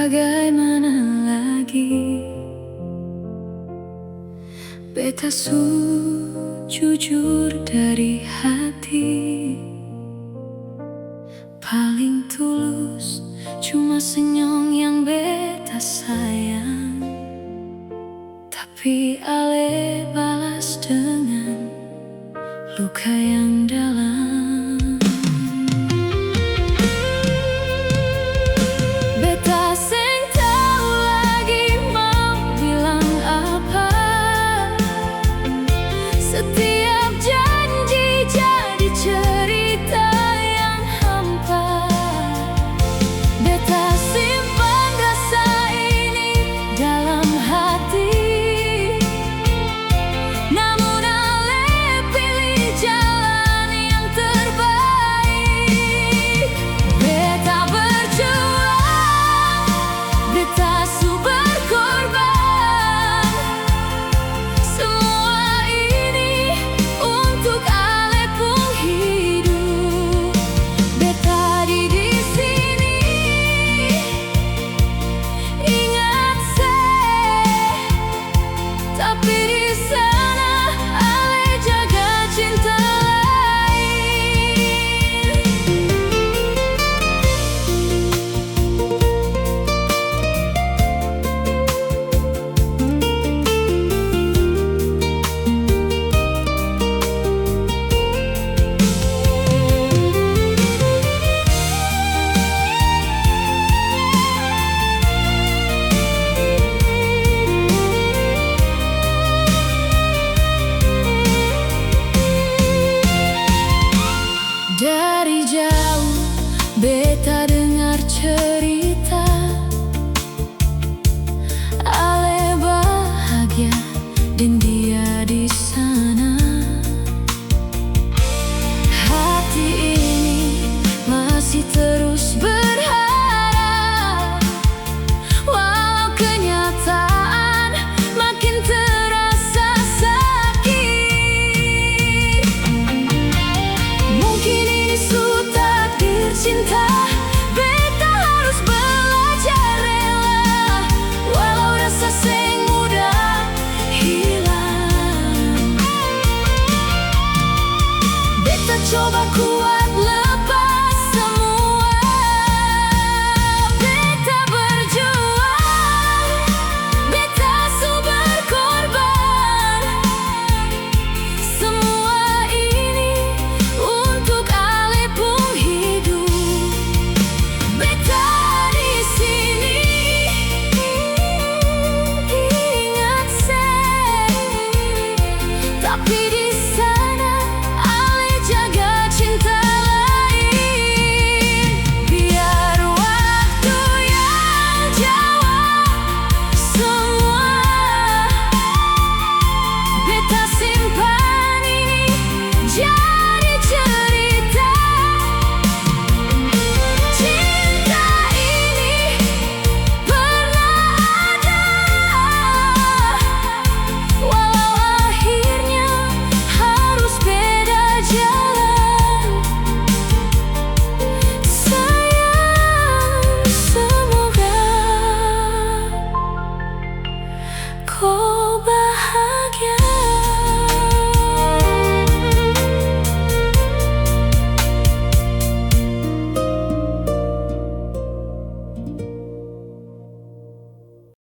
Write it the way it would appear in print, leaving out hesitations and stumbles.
Bagaimana lagi beta jujur dari hati. Paling tulus cuma senyum yang beta sayang, tapi ale balas dengan luka yang dalam. Beta seng tahu lagi mau bilang apa. Setiap janji jadi cerita yang hampa. Beta simpan rasa ini dalam hati, namun ale pilih jalan yang terbaik. Beta berjuang, beta berkorban, semua ini untuk ale pun hidup. Beta di sini ingat tapi di sana ale jaga cinta lain. Dari jauh beta dengar cerita ale bahagia dan dia di sana. Hati ini masih terus berharap, walau kenyataan makin terasa sakit. Mungkin ini takdir cinta